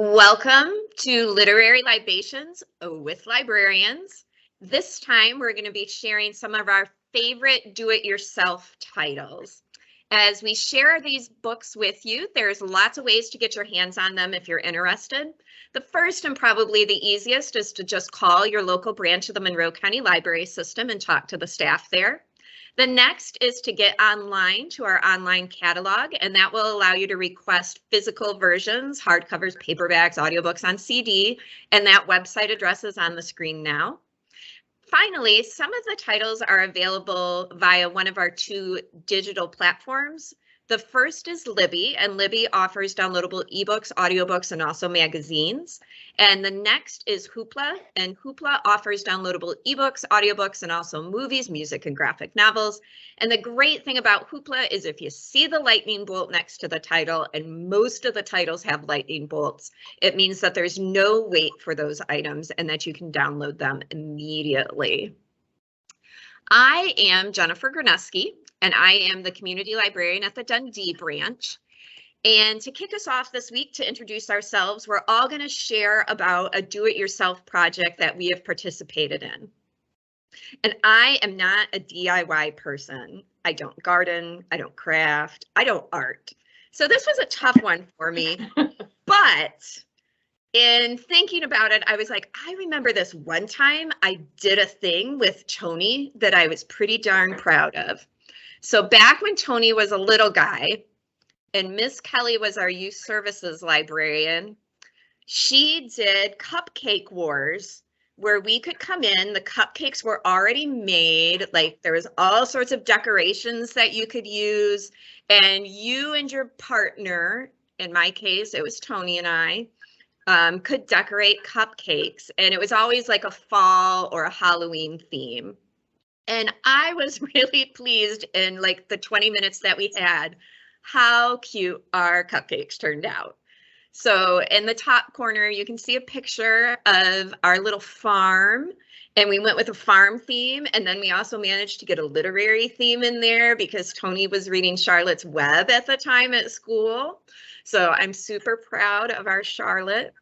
Welcome to Literary Libations with Librarians. This time we're going to be sharing some of our favorite do-it-yourself titles. As we share these books with you, there's lots of ways to get your hands on them if you're interested. The first and probably the easiest is to just call your local branch of the Monroe County Library System and talk to the staff there. The next is to get online to our online catalog, and that will allow you to request physical versions, hardcovers, paperbacks, audiobooks on CD, and that website address is on the screen now. Finally, some of the titles are available via one of our two digital platforms. The first is Libby, and Libby offers downloadable ebooks, audiobooks, and also magazines. And the next is Hoopla, and Hoopla offers downloadable ebooks, audiobooks, and also movies, music, and graphic novels. And the great thing about Hoopla is if you see the lightning bolt next to the title, and most of the titles have lightning bolts, it means that there's no wait for those items and that you can download them immediately. I am Jennifer Graneski, and I am the community librarian at the Dundee branch. And to kick us off this week, to introduce ourselves, we're all going to share about a do-it-yourself project that we have participated in. And I am not a DIY person. I don't garden, I don't craft, I don't art. So this was a tough one for me, but in thinking about it, I was like, I remember this one time I did a thing with Tony that I was pretty darn proud of. So back when Tony was a little guy and Miss Kelly was our youth services librarian, she did Cupcake Wars where we could come in, the cupcakes were already made, like there was all sorts of decorations that you could use, and you and your partner, in my case, it was Tony and I, could decorate cupcakes, and it was always like a fall or a Halloween theme. And I was really pleased in like the 20 minutes that we had how cute our cupcakes turned out. So in the top corner, you can see a picture of our little farm, and we went with a farm theme. And then we also managed to get a literary theme in there because Tony was reading Charlotte's Web at the time at school. So I'm super proud of our Charlotte.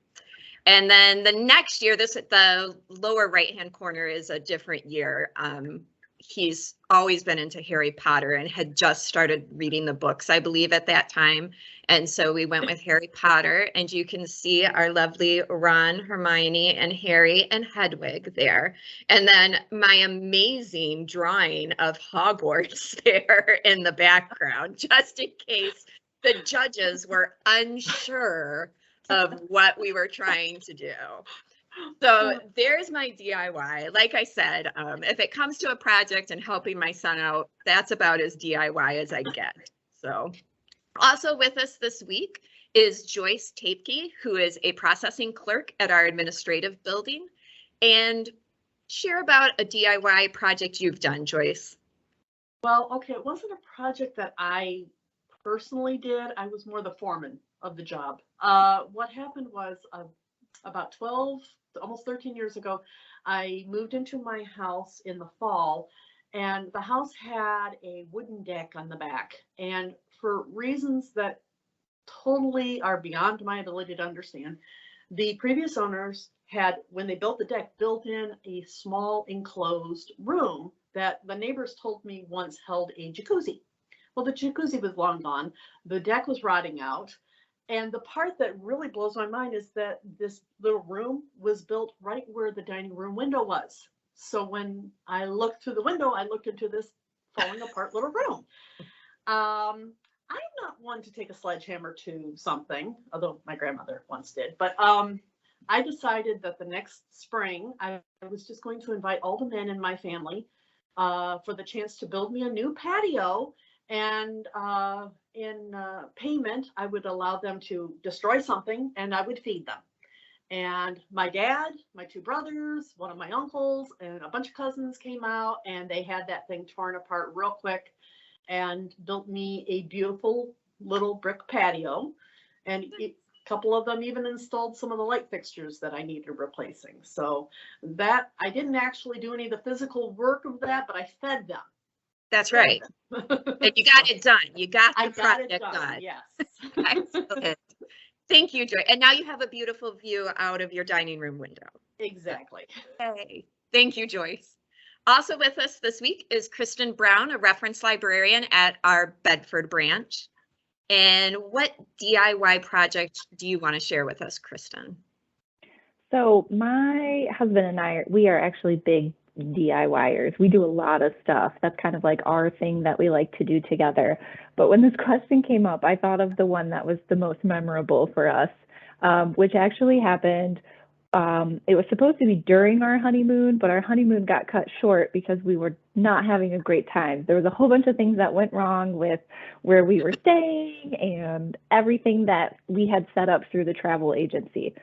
And then the next year, the lower right-hand corner is a different year. He's always been into Harry Potter and had just started reading the books, I believe, at that time. And so we went with Harry Potter, and you can see our lovely Ron, Hermione, and Harry and Hedwig there. And then my amazing drawing of Hogwarts there in the background, just in case the judges were unsure of what we were trying to do. So there's my DIY. Like I said, if it comes to a project and helping my son out, that's about as DIY as I get. So also with us this week is Joyce Tapke, who is a processing clerk at our administrative building. And share about a DIY project you've done, Joyce. Well, okay, it wasn't a project that I personally did. I was more the foreman of the job. What happened was about 12, almost 13 years ago, I moved into my house in the fall, and the house had a wooden deck on the back. And for reasons that totally are beyond my ability to understand, the previous owners had, when they built the deck, built in a small enclosed room that the neighbors told me once held a jacuzzi. Well, the jacuzzi was long gone. The deck was rotting out. And the part that really blows my mind is that this little room was built right where the dining room window was. So when I looked through the window, I looked into this falling apart little room. I'm not one to take a sledgehammer to something, although my grandmother once did. But I decided that the next spring, I was just going to invite all the men in my family for the chance to build me a new patio. And in payment, I would allow them to destroy something and I would feed them. And my dad, my two brothers, one of my uncles, and a bunch of cousins came out, and they had that thing torn apart real quick and built me a beautiful little brick patio. And a couple of them even installed some of the light fixtures that I needed replacing. So that, I didn't actually do any of the physical work of that, but I fed them. That's right. And you got it done. You got the project done. Yes. Excellent. Thank you, Joy. And now you have a beautiful view out of your dining room window. Exactly. Hey, thank you, Joyce. Also with us this week is Kristen Brown, a reference librarian at our Bedford branch. And what DIY project do you want to share with us, Kristen? So my husband and I, we are actually big DIYers. We do a lot of stuff. That's kind of like our thing that we like to do together. But when this question came up, I thought of the one that was the most memorable for us, which actually happened. It was supposed to be during our honeymoon, but our honeymoon got cut short because we were not having a great time. There was a whole bunch of things that went wrong with where we were staying and everything that we had set up through the travel agency.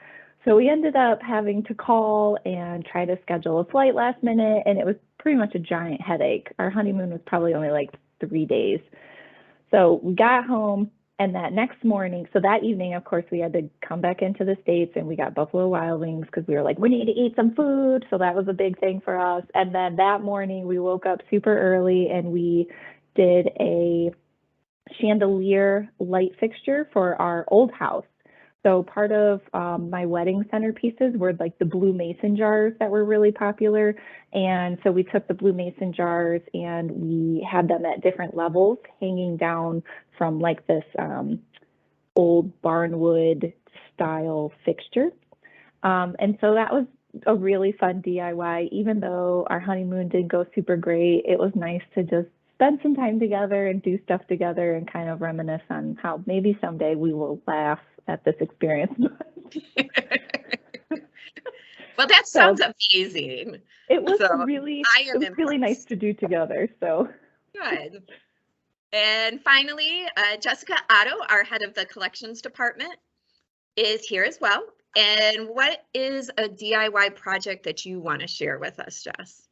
So we ended up having to call and try to schedule a flight last minute, and it was pretty much a giant headache. Our honeymoon was probably only like 3 days. So we got home, and that next morning, so that evening, of course, we had to come back into the States, and we got Buffalo Wild Wings because we were like, we need to eat some food. So that was a big thing for us. And then that morning, we woke up super early, and we did a chandelier light fixture for our old house. So part of my wedding centerpieces were like the blue mason jars that were really popular. And so we took the blue mason jars and we had them at different levels hanging down from like this old barnwood style fixture. And so that was a really fun DIY. Even though our honeymoon didn't go super great, it was nice to just spend some time together and do stuff together and kind of reminisce on how maybe someday we will laugh at this experience. Well, that sounds amazing. It was So, really, I am it was really nice to do together. So good. And finally, Jessica Otto, our head of the collections department, is here as well. And what is a DIY project that you want to share with us, Jess?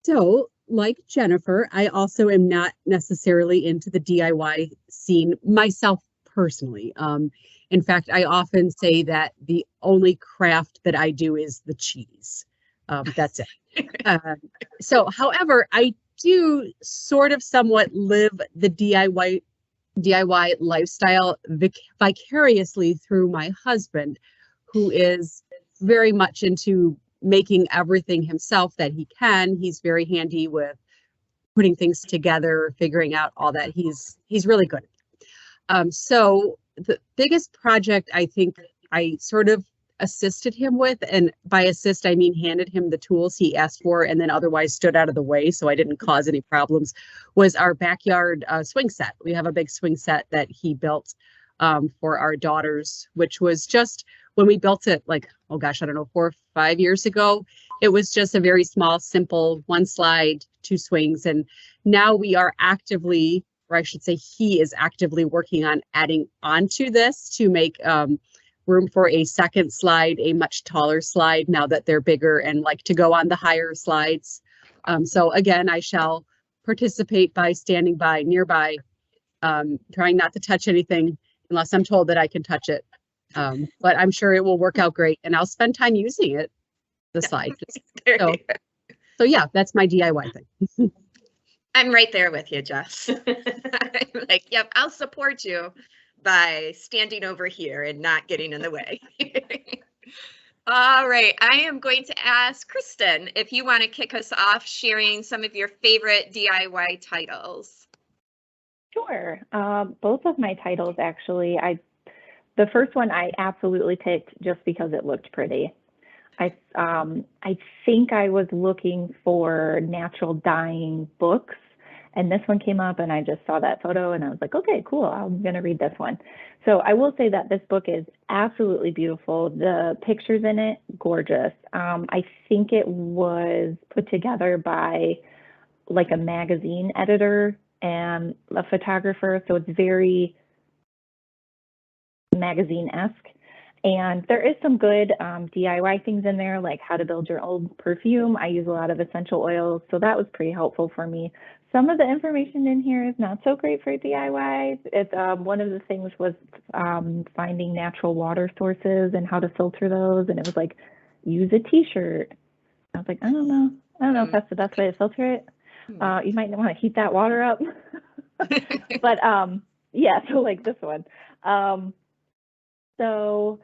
So, like Jennifer, I also am not necessarily into the DIY scene myself personally. In fact, I often say that the only craft that I do is the cheese. That's it. So, however, I do sort of somewhat live the DIY lifestyle vicariously through my husband, who is very much into making everything himself that he can. He's very handy with putting things together, figuring out all that. He's really good. So the biggest project I think I sort of assisted him with, and by assist I mean handed him the tools he asked for and then otherwise stood out of the way so I didn't cause any problems, was our backyard swing set. We have a big swing set that he built for our daughters, which was just, when we built it, like, oh gosh, I don't know, 4 or 5 years ago, it was just a very small, simple 1 slide, 2 swings. And now we are actively, or I should say he is actively working on adding onto this to make room for a second slide, a much taller slide, now that they're bigger and like to go on the higher slides. So again, I shall participate by standing by nearby, trying not to touch anything unless I'm told that I can touch it. But I'm sure it will work out great, and I'll spend time using it, the slide. So yeah, that's my DIY thing. I'm right there with you, Jess. I'm like, yep, I'll support you by standing over here and not getting in the way. All right, I am going to ask Kristen if you want to kick us off sharing some of your favorite DIY titles. Sure. Both of my titles, actually, the first one I absolutely picked just because it looked pretty. I think I was looking for natural dyeing books, and this one came up and I just saw that photo and I was like, okay, cool, I'm going to read this one. So I will say that this book is absolutely beautiful. The pictures in it, gorgeous. I think it was put together by like a magazine editor and a photographer, so it's very magazine-esque. And there is some good DIY things in there, like how to build your own perfume. I use a lot of essential oils, so that was pretty helpful for me. Some of the information in here is not so great for DIY. It's one of the things was finding natural water sources and how to filter those. And it was like, use a t-shirt. I was like, I don't know if that's the best way to filter it. You might want to heat that water up. But yeah, so like this one. So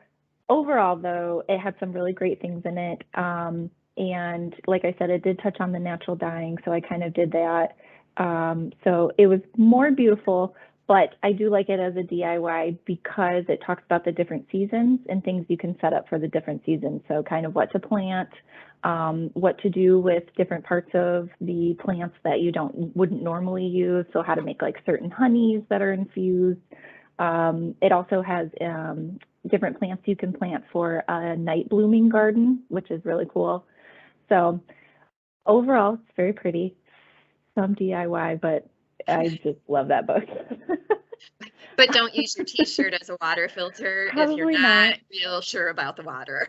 overall, though, it had some really great things in it. And like I said, it did touch on the natural dyeing, so I kind of did that. So it was more beautiful, but I do like it as a DIY because it talks about the different seasons and things you can set up for the different seasons. So kind of what to plant, what to do with different parts of the plants that you wouldn't normally use. So how to make like certain honeys that are infused. It also has different plants you can plant for a night blooming garden, which is really cool. So overall, it's very pretty. Some DIY, but I just love that book. But don't use your t-shirt as a water filter if you're Probably not not. real sure about the water.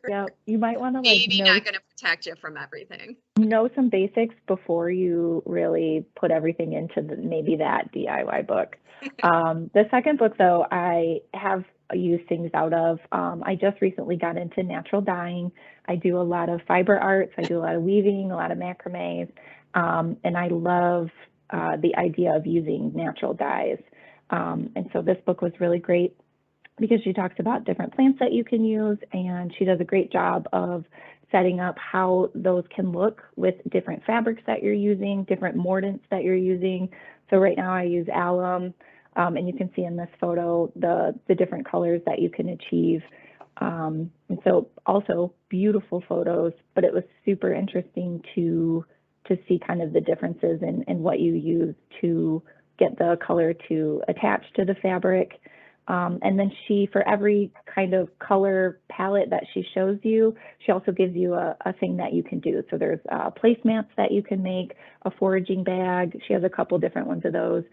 Yeah, you might want to Maybe like not going to protect you from everything. know some basics before you really put everything into maybe that DIY book. The second book, though, I have used things out of. I just recently got into natural dyeing. I do a lot of fiber arts. I do a lot of weaving, a lot of macrames, and I love the idea of using natural dyes. And so this book was really great because she talks about different plants that you can use, and she does a great job of setting up how those can look with different fabrics that you're using, different mordants that you're using. So right now I use alum, and you can see in this photo the different colors that you can achieve. And so also beautiful photos, but it was super interesting to see kind of the differences in what you use to get the color to attach to the fabric. And then for every kind of color palette that she shows you, she also gives you a thing that you can do. So there's placemats that you can make, a foraging bag. She has a couple different ones of those.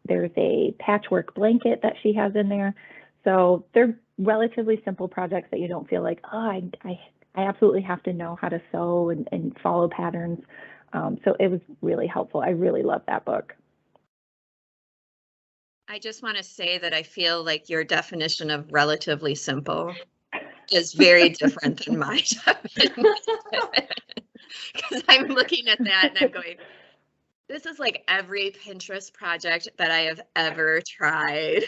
There's a patchwork blanket that she has in there. So they're relatively simple projects that you don't feel like, oh, I absolutely have to know how to sew and follow patterns. So it was really helpful. I really love that book. I just want to say that I feel like your definition of relatively simple is very different than my definition. Because I'm looking at that and I'm going, this is like every Pinterest project that I have ever tried.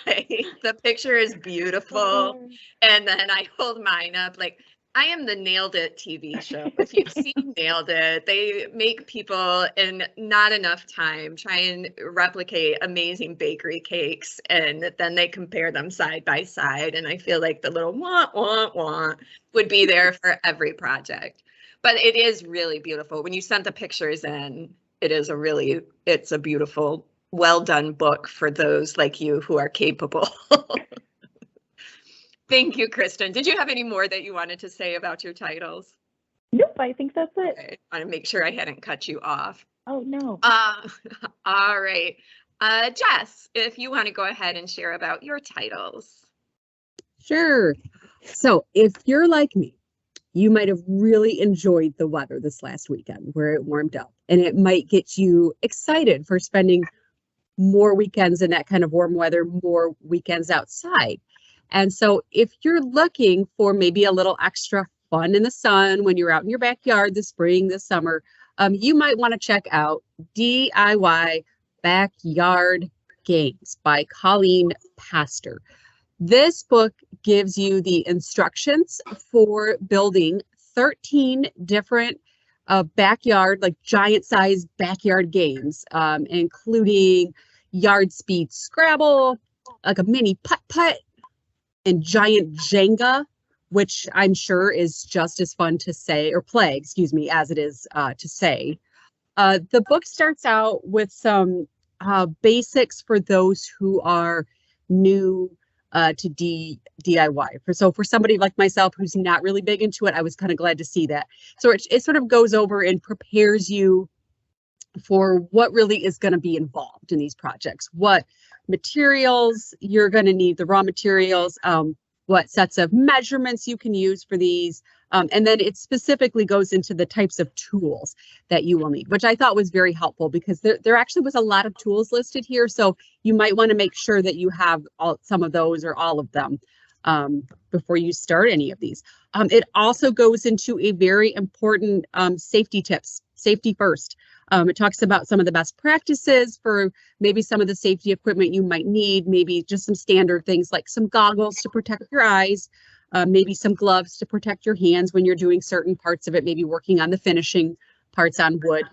Like, the picture is beautiful. And then I hold mine up like, I am the Nailed It TV show. If you've seen Nailed It, they make people in not enough time try and replicate amazing bakery cakes, and then they compare them side by side. And I feel like the little wah would be there for every project. But it is really beautiful. When you sent the pictures in, it's a beautiful, well done book for those like you who are capable. Thank you, Kristen. Did you have any more that you wanted to say about your titles? Nope, I think that's it. Okay. I want to make sure I hadn't cut you off. Oh, no. All right. Jess, if you want to go ahead and share about your titles. Sure. So if you're like me, you might have really enjoyed the weather this last weekend where it warmed up, and it might get you excited for spending more weekends in that kind of warm weather, more weekends outside. And so if you're looking for maybe a little extra fun in the sun when you're out in your backyard this spring, this summer, you might want to check out DIY Backyard Games by Colleen Pastor. This book gives you the instructions for building 13 different backyard, like giant sized backyard games, including yard speed Scrabble, like a mini putt-putt, and giant Jenga, which I'm sure is just as fun to say or play, as it is to say. The book starts out with some basics for those who are new to DIY. So for somebody like myself who's not really big into it, I was kind of glad to see that. So it sort of goes over and prepares you for what really is going to be involved in these projects, what materials you're going to need, the raw materials, what sets of measurements you can use for these. And then it specifically goes into the types of tools that you will need, which I thought was very helpful because there actually was a lot of tools listed here. So you might want to make sure that you have some of those or all of them before you start any of these. It also goes into a very important safety tips, safety first. It talks about some of the best practices for maybe some of the safety equipment you might need, maybe just some standard things like some goggles to protect your eyes, maybe some gloves to protect your hands when you're doing certain parts of it, maybe working on the finishing parts on wood.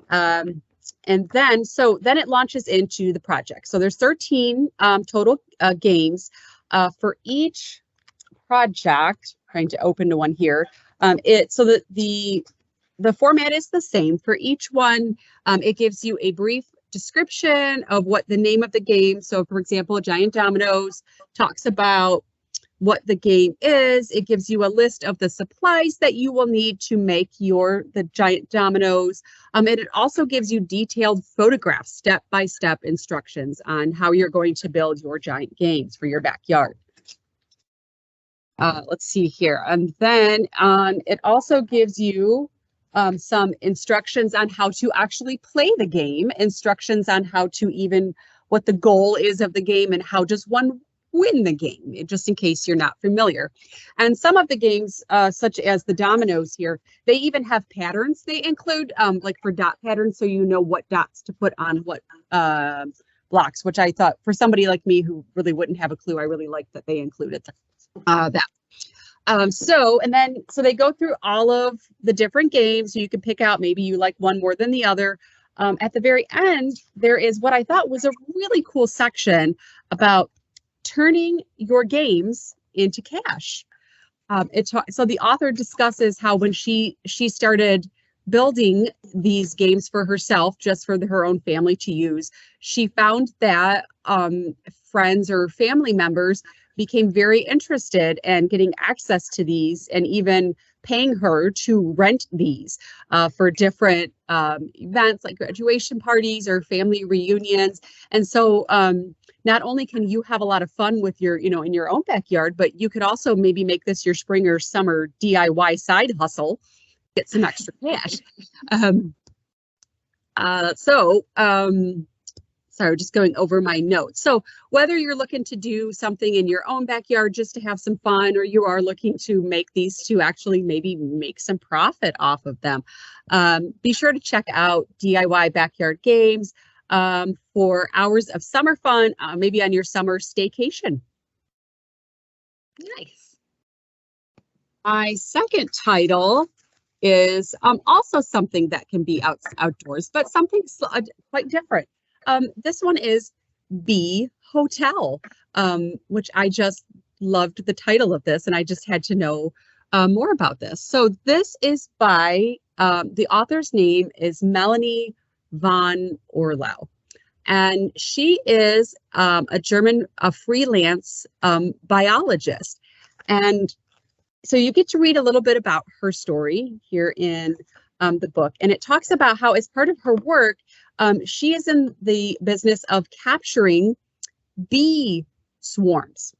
And then it launches into the project. So there's 13 total games for each project. Trying to open to one here. The format is the same for each one. It gives you a brief description of what the name of the game. So, for example, Giant Dominoes talks about what the game is. It gives you a list of the supplies that you will need to make the giant dominoes. And it also gives you detailed photographs, step-by-step instructions on how you're going to build your giant games for your backyard. Let's see here. And then it also gives you some instructions on how to actually play the game, instructions on how to what the goal is of the game and how does one win the game, just in case you're not familiar. And some of the games, such as the dominoes here, they even have patterns they include, like for dot patterns, so you know what dots to put on what blocks, which I thought for somebody like me who really wouldn't have a clue, I really liked that they included that. So they go through all of the different games. So you can pick out, maybe you like one more than the other. At the very end, there is what I thought was a really cool section about turning your games into cash. So the author discusses how when she started building these games for herself, just for her own family to use, she found that friends or family members became very interested in getting access to these and even paying her to rent these for different events like graduation parties or family reunions. And so not only can you have a lot of fun with in your own backyard, but you could also maybe make this your spring or summer DIY side hustle, get some extra cash. Sorry, just going over my notes. So whether you're looking to do something in your own backyard just to have some fun, or you are looking to make these to actually maybe make some profit off of them, be sure to check out DIY Backyard Games for hours of summer fun, maybe on your summer staycation. Nice. My second title is also something that can be outdoors, but something quite different. This one is Bee Hotel, which I just loved the title of this, and I just had to know more about this. So this is by, the author's name is Melanie von Orlau, and she is a freelance biologist. And so you get to read a little bit about her story here in the book, and it talks about how, as part of her work, she is in the business of capturing bee swarms,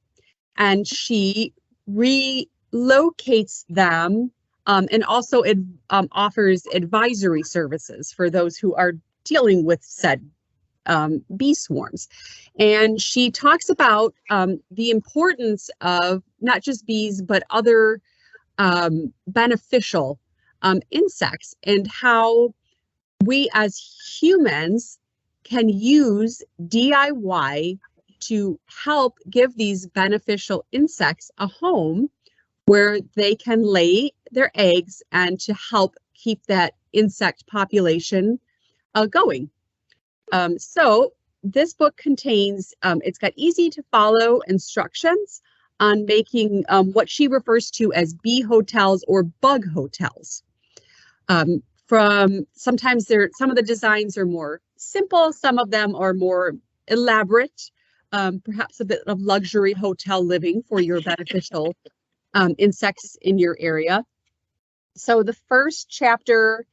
and she relocates them and also offers advisory services for those who are dealing with said bee swarms. And she talks about the importance of not just bees, but other beneficial insects, and how we as humans can use DIY to help give these beneficial insects a home where they can lay their eggs and to help keep that insect population going. So this book contains, it's got easy to follow instructions on making what she refers to as bee hotels or bug hotels. Sometimes some of the designs are more simple, some of them are more elaborate, perhaps a bit of luxury hotel living for your beneficial insects in your area. So the first chapter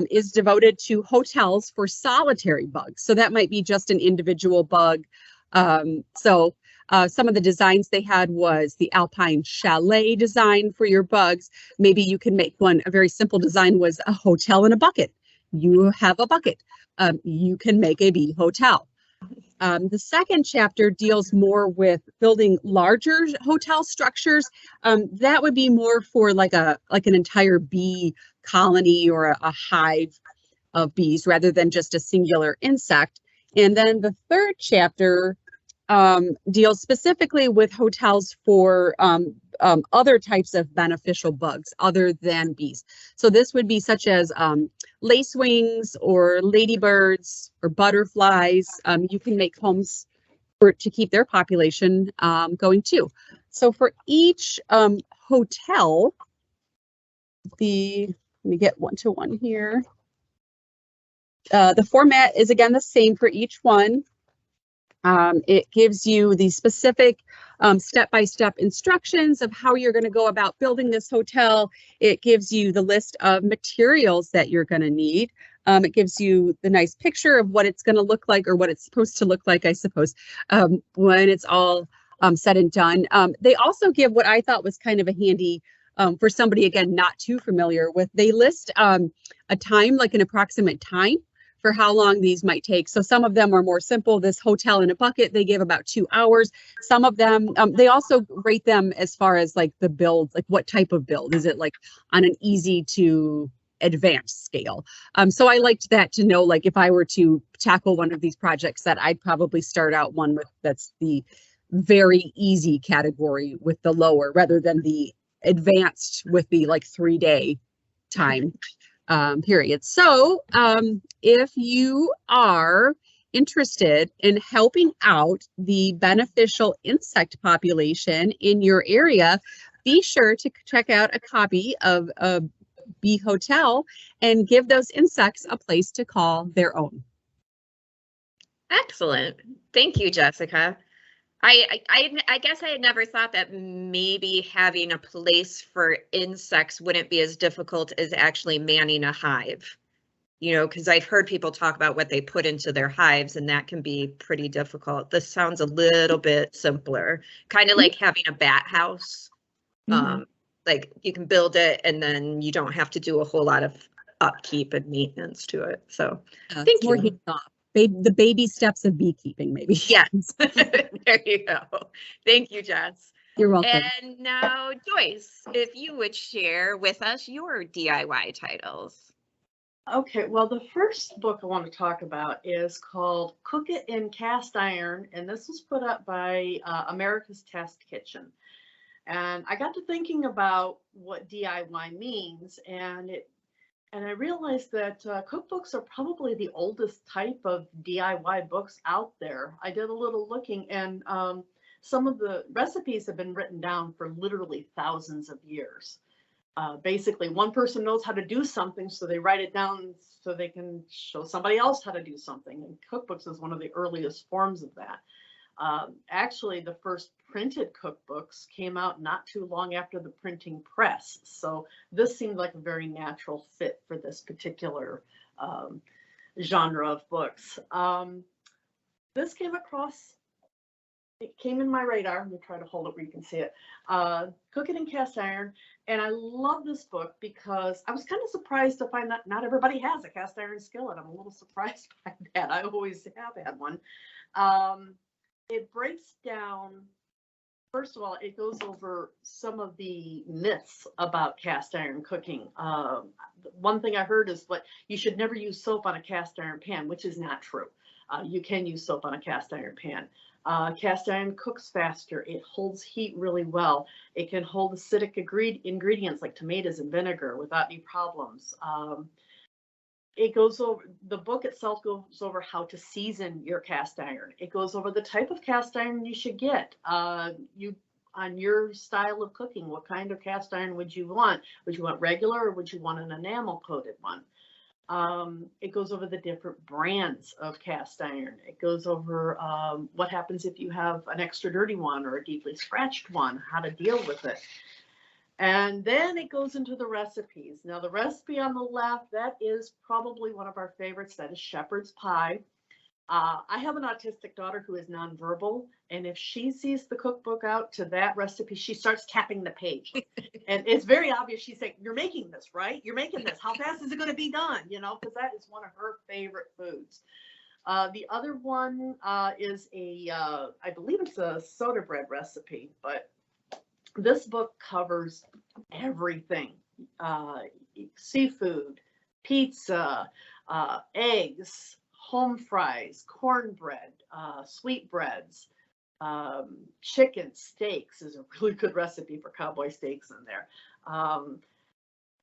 is devoted to hotels for solitary bugs. So that might be just an individual bug. Some of the designs they had was the Alpine Chalet design for your bugs. Maybe you can make one. A very simple design was a hotel in a bucket. You have a bucket. You can make a bee hotel. The second chapter deals more with building larger hotel structures. That would be more for like an entire bee colony or a hive. of bees rather than just a singular insect. And then the third chapter deals specifically with hotels for other types of beneficial bugs other than bees. So this would be such as lacewings or ladybirds or butterflies. You can make homes to keep their population going too. So for each hotel, let me get one-to-one here. The format is again the same for each one. It gives you the specific step-by-step instructions of how you're going to go about building this hotel. It gives you the list of materials that you're going to need. It gives you the nice picture of what it's going to look like, or what it's supposed to look like, I suppose, when it's all said and done. They also give what I thought was kind of a handy for somebody, again, not too familiar with. They list a time, like an approximate time for how long these might take. So some of them are more simple. This hotel in a bucket, they give about 2 hours. Some of them, they also rate them as far as like the build, like what type of build. Is it like on an easy to advanced scale? So I liked that to know, like if I were to tackle one of these projects, that I'd probably start out one with that's the very easy category with the lower, rather than the advanced with the like 3-day time period. So if you are interested in helping out the beneficial insect population in your area, be sure to check out a copy of a Bee Hotel and give those insects a place to call their own. Excellent. Thank you, Jessica. I guess I had never thought that maybe having a place for insects wouldn't be as difficult as actually manning a hive. You know, because I've heard people talk about what they put into their hives, and that can be pretty difficult. This sounds a little bit simpler, kind of like having a bat house. Like you can build it and then you don't have to do a whole lot of upkeep and maintenance to it. So thank you. The baby steps of beekeeping, maybe. Yes. There you go. Thank you, Jess. You're welcome. And now, Joyce, if you would share with us your DIY titles. Okay, well, the first book I want to talk about is called Cook It in Cast Iron, and this was put up by America's Test Kitchen. And I got to thinking about what DIY means, and I realized that cookbooks are probably the oldest type of DIY books out there. I did a little looking, and some of the recipes have been written down for literally thousands of years. Basically, one person knows how to do something, so they write it down so they can show somebody else how to do something. And cookbooks is one of the earliest forms of that. Actually, the first printed cookbooks came out not too long after the printing press. So this seemed like a very natural fit for this particular genre of books. This came in my radar. Let me try to hold it where you can see it. Cook It in Cast Iron. And I love this book because I was kind of surprised to find that not everybody has a cast iron skillet. I'm a little surprised by that. I always have had one. It breaks down, first of all, it goes over some of the myths about cast iron cooking. One thing I heard is you should never use soap on a cast iron pan, which is not true. You can use soap on a cast iron pan. Cast iron cooks faster. It holds heat really well. It can hold acidic ingredients like tomatoes and vinegar without any problems. It goes over, the book itself goes over how to season your cast iron. It goes over the type of cast iron you should get. On your style of cooking, what kind of cast iron would you want? Would you want regular, or would you want an enamel coated one? It goes over the different brands of cast iron. It goes over what happens if you have an extra dirty one or a deeply scratched one, how to deal with it. And then it goes into the recipes. Now, the recipe on the left, that is probably one of our favorites. That is shepherd's pie. I have an autistic daughter who is nonverbal, and if she sees the cookbook out to that recipe, she starts tapping the page. And it's very obvious. She's saying, "You're making this, right? You're making this. How fast is it going to be done?" You know, because that is one of her favorite foods. The other one is I believe it's a soda bread recipe, but this book covers everything. Seafood, pizza, eggs, home fries, cornbread, sweetbreads, chicken, steaks is a really good recipe for cowboy steaks in there.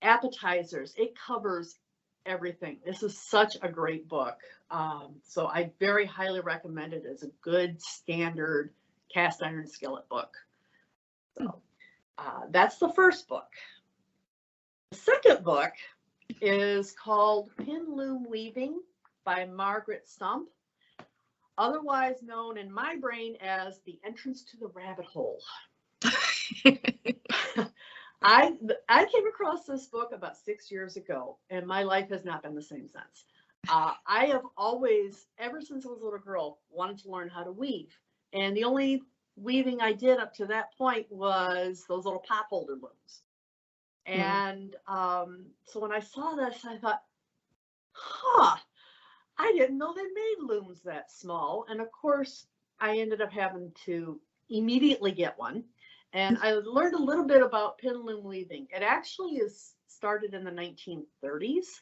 Appetizers, it covers everything. This is such a great book. So I very highly recommend it as a good standard cast iron skillet book. So that's the first book. The second book is called Pin Loom Weaving by Margaret Sump, otherwise known in my brain as The Entrance to the Rabbit Hole. I came across this book about 6 years ago, and my life has not been the same since. I have always, ever since I was a little girl, wanted to learn how to weave. And the only weaving I did up to that point was those little pop holder looms. And so when I saw this, I thought, I didn't know they made looms that small. And of course, I ended up having to immediately get one. And I learned a little bit about pin loom weaving. It actually is started in the 1930s.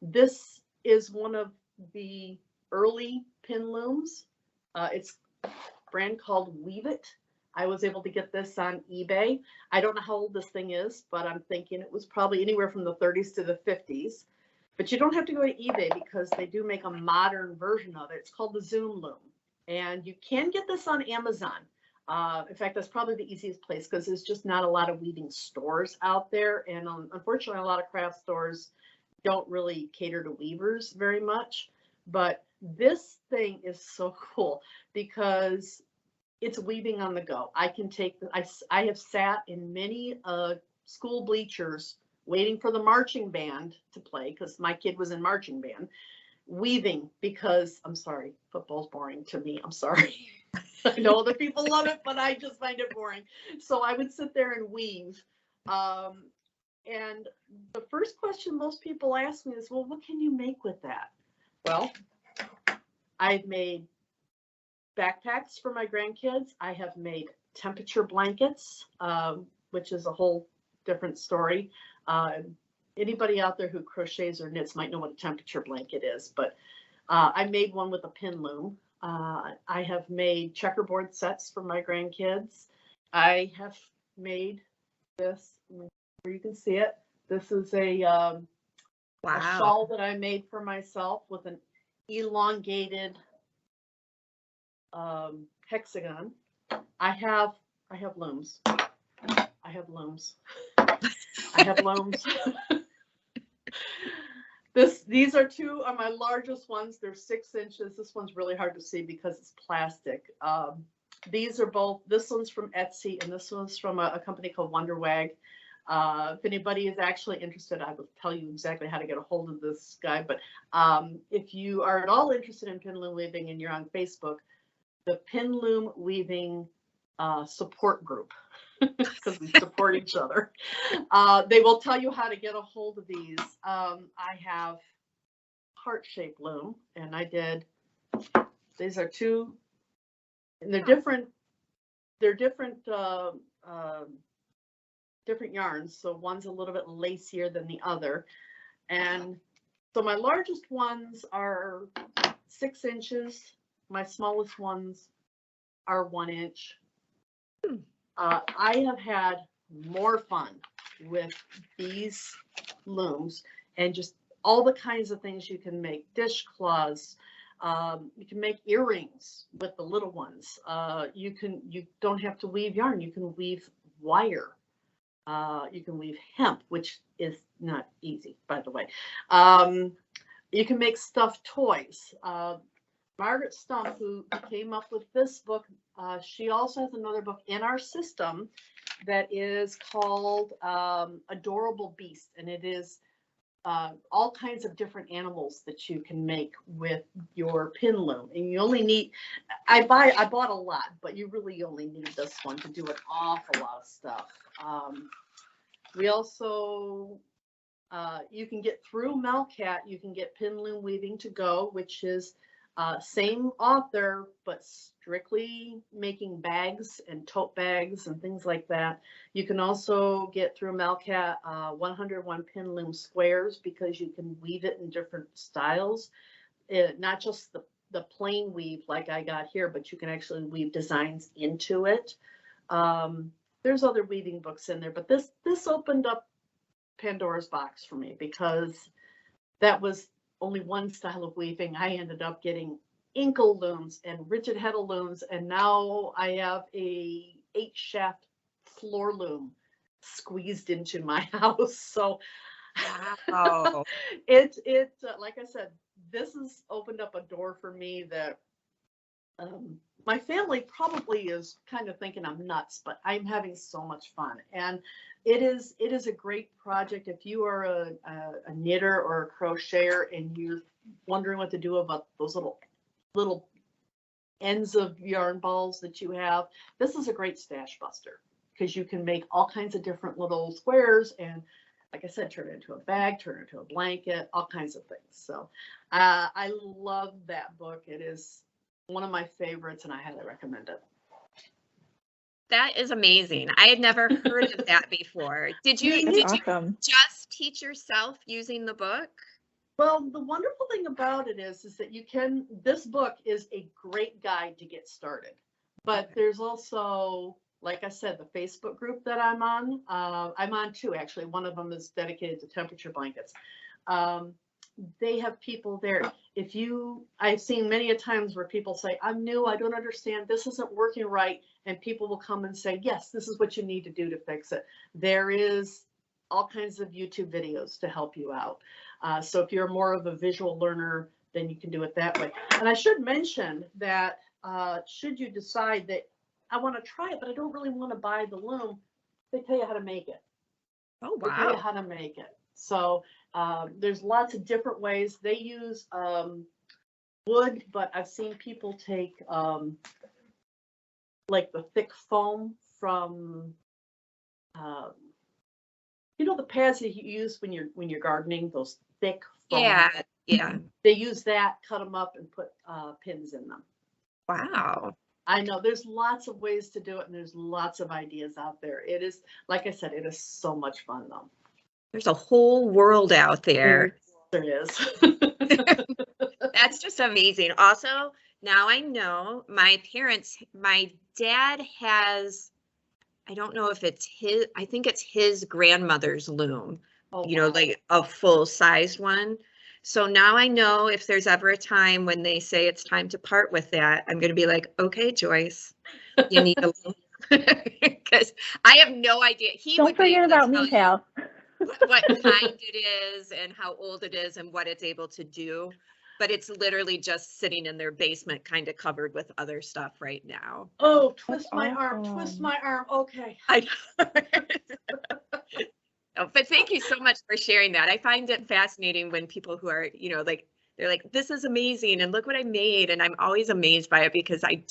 This is one of the early pin looms. It's a brand called Weave It. I was able to get this on eBay. I don't know how old this thing is, but I'm thinking it was probably anywhere from the 30s to the 50s. But you don't have to go to eBay because they do make a modern version of it. It's called the Zoom Loom. And you can get this on Amazon. In fact, that's probably the easiest place because there's just not a lot of weaving stores out there. And unfortunately, a lot of craft stores don't really cater to weavers very much. But this thing is so cool because it's weaving on the go. I can take, I have sat in many school bleachers waiting for the marching band to play because my kid was in marching band, weaving because, I'm sorry, football's boring to me. I'm sorry. I know other people love it, but I just find it boring. So I would sit there and weave. And the first question most people ask me is, well, what can you make with that? Well, I've made backpacks for my grandkids. I have made temperature blankets, which is a whole different story. Anybody out there who crochets or knits might know what a temperature blanket is, but I made one with a pin loom. I have made checkerboard sets for my grandkids. I have made this, where you can see it. This is a shawl that I made for myself with an elongated hexagon. I have looms. I have looms. I have looms. These are two of my largest ones. They're 6 inches. This one's really hard to see because it's plastic. These are both, this one's from Etsy and this one's from a company called Wonderwag. If anybody is actually interested, I will tell you exactly how to get a hold of this guy. But if you are at all interested in pin loom weaving and you're on Facebook, the Pin Loom Weaving support group, because we support each other. They will tell you how to get a hold of these. I have heart-shaped loom, and I did, these are two, and they're different yarns. So one's a little bit lacier than the other. And so my largest ones are 6 inches. My smallest ones are 1 inch. I have had more fun with these looms and just all the kinds of things you can make. Dishcloths, you can make earrings with the little ones. You don't have to weave yarn. You can weave wire. You can weave hemp, which is not easy, by the way. You can make stuffed toys. Margaret Stump, who came up with this book, she also has another book in our system that is called Adorable Beast, and it is all kinds of different animals that you can make with your pin loom. And you only need, I bought a lot, but you really only need this one to do an awful lot of stuff. We also, you can get through Melcat, you can get Pin Loom Weaving to Go, which is Same author, but strictly making bags and tote bags and things like that. You can also get through Melcat 101 pin loom squares because you can weave it in different styles. Not just the plain weave like I got here, but you can actually weave designs into it. There's other weaving books in there, but this opened up Pandora's box for me because that was only one style of weaving. I ended up getting inkle looms and rigid heddle looms, and now I have a 8-shaft floor loom squeezed into my house. So Wow. it like I said, this has opened up a door for me that my family probably is kind of thinking I'm nuts, but I'm having so much fun. And it is a great project. If you are a knitter or a crocheter and you're wondering what to do about those little ends of yarn balls that you have, this is a great stash buster because you can make all kinds of different little squares and, like I said, turn it into a bag, turn it into a blanket, all kinds of things. So I love that book. It is one of my favorites and I highly recommend it. That is amazing. I had never heard of that before. Did you Awesome. just teach yourself using the book? Well, the wonderful thing about it is that this book is a great guide to get started. But there's also, like I said, the Facebook group that I'm on two, actually. One of them is dedicated to temperature blankets. They have people there. I've seen many a times where people say, I'm new, I don't understand, this isn't working right. And people will come and say, yes, this is what you need to do to fix it. There is all kinds of YouTube videos to help you out. So if you're more of a visual learner, then you can do it that way. And I should mention that should you decide that I want to try it, but I don't really want to buy the loom, they tell you how to make it. Oh, They tell you wow. how to make it. So there's lots of different ways. They use wood, but I've seen people take like the thick foam from the pads that you use when you're gardening, those thick foam. Yeah. They use that, cut them up, and put pins in them. Wow. I know there's lots of ways to do it, and there's lots of ideas out there. It is, like I said, it is so much fun, though. There's a whole world out there. There is. That's just amazing. Also, now I know my dad has, I don't know if it's his, I think it's his grandmother's loom, Oh, you know, wow. like a full-sized one. So now I know if there's ever a time when they say it's time to part with that, I'm going to be like, okay, Joyce, you need a loom. Because I have no idea. Don't forget about me, pal. What kind it is and how old it is and what it's able to do. But it's literally just sitting in their basement, kind of covered with other stuff right now. Oh, twist my That's arm, twist awesome. my arm. Okay. I Oh, but thank you so much for sharing that. I find it fascinating when people who are, like, they're like, this is amazing and look what I made. And I'm always amazed by it because I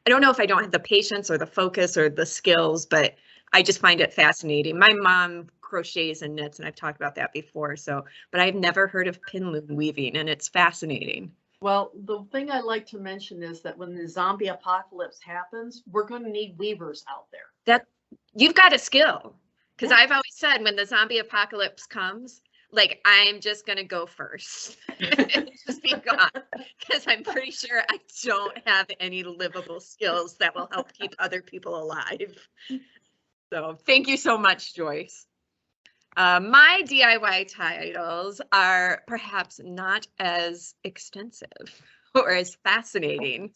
don't know if I don't have the patience or the focus or the skills, but I just find it fascinating. My mom crochets and knits, and I've talked about that before. But I've never heard of pin loom weaving, and it's fascinating. Well, the thing I like to mention is that when the zombie apocalypse happens, we're going to need weavers out there. That you've got a skill, because Yeah. I've always said when the zombie apocalypse comes, like, I'm just going to go first. Just be gone, because I'm pretty sure I don't have any livable skills that will help keep other people alive. So thank you so much, Joyce. My DIY titles are perhaps not as extensive or as fascinating,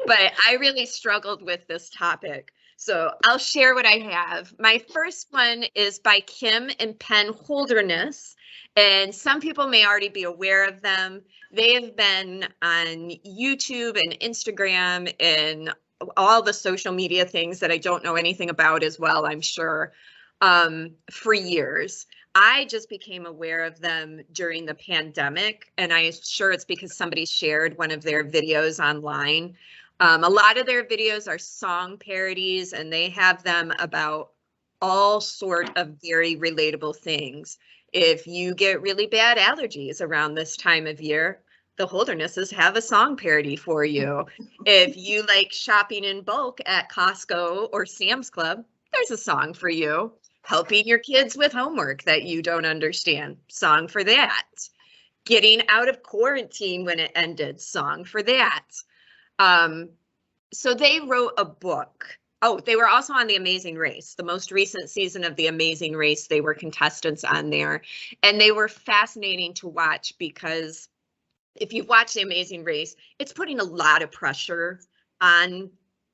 but I really struggled with this topic. So I'll share what I have. My first one is by Kim and Penn Holderness, and some people may already be aware of them. They have been on YouTube and Instagram and all the social media things that I don't know anything about as well, I'm sure, for years. I just became aware of them during the pandemic, and I'm sure it's because somebody shared one of their videos online. A lot of their videos are song parodies, and they have them about all sort of very relatable things. If you get really bad allergies around this time of year, the Holdernesses have a song parody for you. If you like shopping in bulk at Costco or Sam's Club, there's a song for you. Helping your kids with homework that you don't understand, song for that. Getting out of quarantine when it ended, song for that. So they wrote a book. Oh, they were also on The Amazing Race, the most recent season of The Amazing Race. They were contestants on there, and they were fascinating to watch because if you've watched The Amazing Race, it's putting a lot of pressure on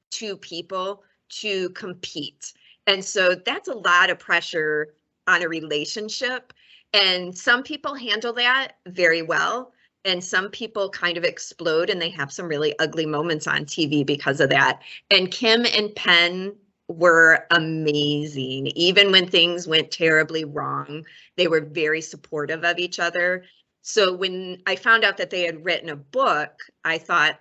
two people to compete. And so that's a lot of pressure on a relationship. And some people handle that very well. And some people kind of explode and they have some really ugly moments on TV because of that. And Kim and Penn were amazing. Even when things went terribly wrong, they were very supportive of each other. So when I found out that they had written a book, I thought,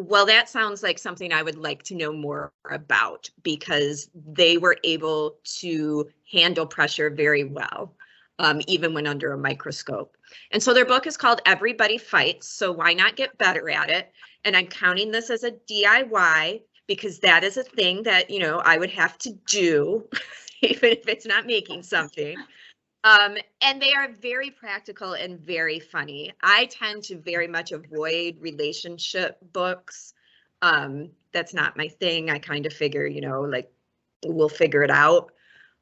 well, that sounds like something I would like to know more about, because they were able to handle pressure very well, even when under a microscope. And so their book is called Everybody Fights, so why not get better at it? And I'm counting this as a DIY because that is a thing that, you know, I would have to do, even if it's not making something. And they are very practical and very funny. I tend to very much avoid relationship books. That's not my thing. I kind of figure, you know, like we'll figure it out.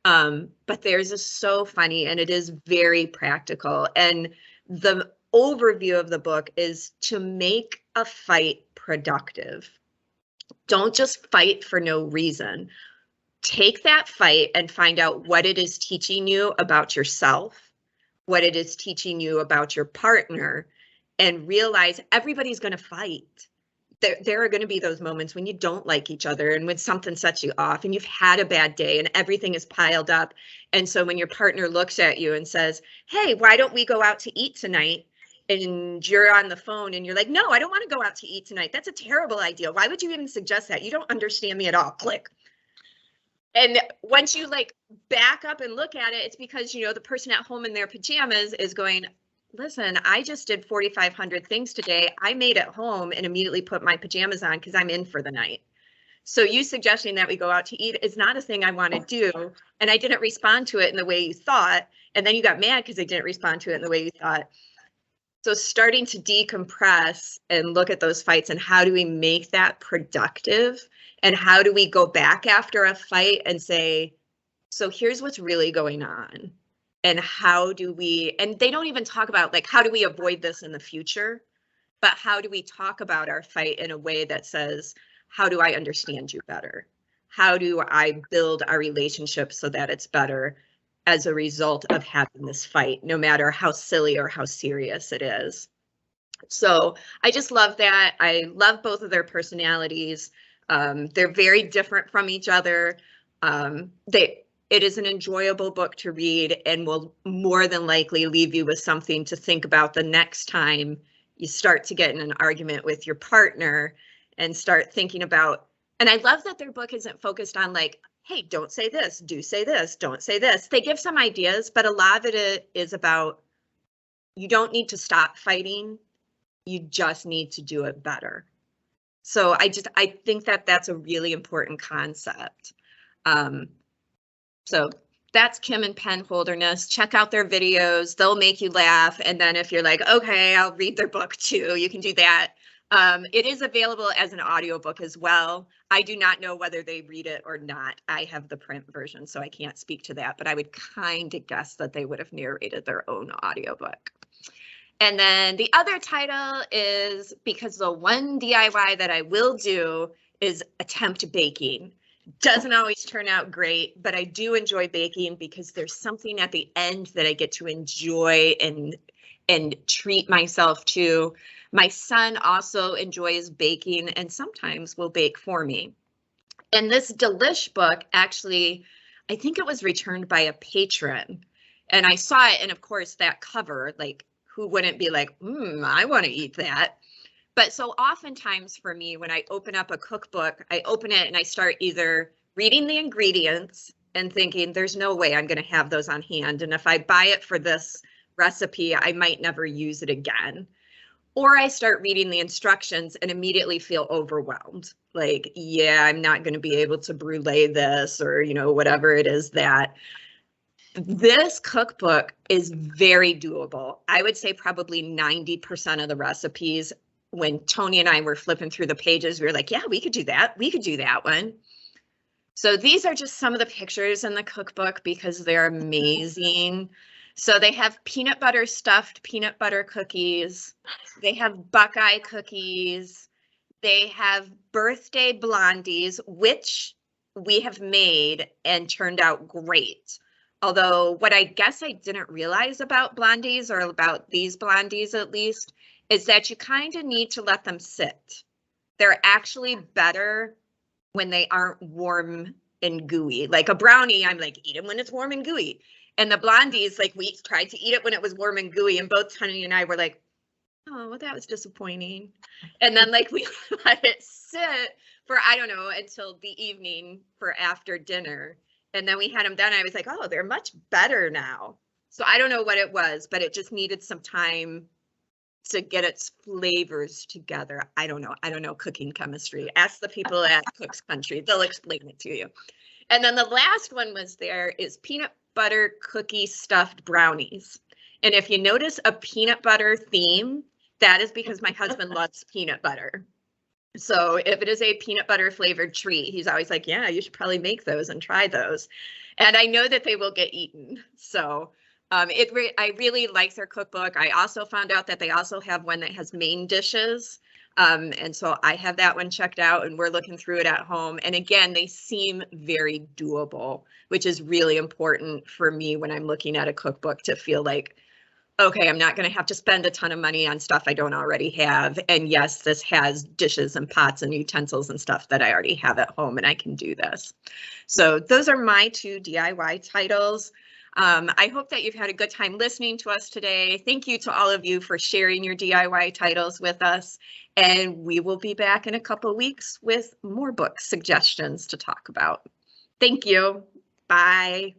But theirs is so funny and it is very practical. And the overview of the book is to make a fight productive. Don't just fight for no reason. Take that fight and find out what it is teaching you about yourself, what it is teaching you about your partner, and realize everybody's going to fight. There are going to be those moments when you don't like each other and when something sets you off and you've had a bad day and everything is piled up. And so when your partner looks at you and says, hey, why don't we go out to eat tonight? And you're on the phone and you're like, no, I don't want to go out to eat tonight. That's a terrible idea. Why would you even suggest that? You don't understand me at all. Click. And once you like back up and look at it, it's because, you know, the person at home in their pajamas is going, listen, I just did 4,500 things today. I made it home and immediately put my pajamas on because I'm in for the night. So you suggesting that we go out to eat is not a thing I want to do. And I didn't respond to it in the way you thought. And then you got mad because I didn't respond to it in the way you thought. So starting to decompress and look at those fights and how do we make that productive? And how do we go back after a fight and say, so here's what's really going on. And how do we, and they don't even talk about like, how do we avoid this in the future? But how do we talk about our fight in a way that says, how do I understand you better? How do I build our relationship so that it's better as a result of having this fight, no matter how silly or how serious it is? So I just love that. I love both of their personalities. They're very different from each other. It is an enjoyable book to read and will more than likely leave you with something to think about the next time you start to get in an argument with your partner and start thinking about, and I love that their book isn't focused on like, hey, don't say this, do say this, don't say this. They give some ideas, but a lot of it is about, you don't need to stop fighting. You just need to do it better. So I think that that's a really important concept. So that's Kim and Penn Holderness. Check out their videos. They'll make you laugh. And then if you're like, okay, I'll read their book too, you can do that. It is available as an audiobook as well. I do not know whether they read it or not. I have the print version, so I can't speak to that, but I would kind of guess that they would have narrated their own audiobook. And then the other title is, because the one DIY that I will do is attempt baking. Doesn't always turn out great, but I do enjoy baking because there's something at the end that I get to enjoy and treat myself to. My son also enjoys baking and sometimes will bake for me. And this Delish book, actually, I think it was returned by a patron. And I saw it, and of course that cover, like, who wouldn't be like, I want to eat that? But so oftentimes for me, when I open up a cookbook, I open it and I start either reading the ingredients and thinking, there's no way I'm going to have those on hand. And if I buy it for this recipe, I might never use it again. or I start reading the instructions and immediately feel overwhelmed. Like, yeah, I'm not going to be able to brulee this, or, you know, whatever it is that. This cookbook is very doable. I would say probably 90% of the recipes, when Tony and I were flipping through the pages, we were like, yeah, we could do that. We could do that one. So these are just some of the pictures in the cookbook because they're amazing. So they have peanut butter stuffed peanut butter cookies. They have Buckeye cookies. They have birthday blondies, which we have made and turned out great. Although what I guess I didn't realize about blondies, or about these blondies at least, is that you kind of need to let them sit. They're actually better when they aren't warm and gooey. Like a brownie, I'm like, eat them when it's warm and gooey. And the blondies, like, we tried to eat it when it was warm and gooey, and both Tony and I were like, oh, well, that was disappointing. And then, like, we let it sit for, I don't know, until the evening for after dinner. And then we had them done. I was like, oh, they're much better now. So I don't know what it was, but it just needed some time to get its flavors together. I don't know cooking chemistry. Ask the people at Cook's Country. They'll explain it to you. And then the last one is peanut butter cookie stuffed brownies. And if you notice a peanut butter theme, that is because my husband loves peanut butter. So if it is a peanut butter flavored treat, he's always like, yeah, you should probably make those and try those. And I know that they will get eaten. So I really like their cookbook. I also found out that they also have one that has main dishes. And so I have that one checked out, and we're looking through it at home. And again, they seem very doable, which is really important for me when I'm looking at a cookbook, to feel like, okay, I'm not going to have to spend a ton of money on stuff I don't already have. And yes, this has dishes and pots and utensils and stuff that I already have at home, and I can do this. So those are my 2 DIY titles. I hope that you've had a good time listening to us today. Thank you to all of you for sharing your DIY titles with us. And we will be back in a couple of weeks with more book suggestions to talk about. Thank you. Bye.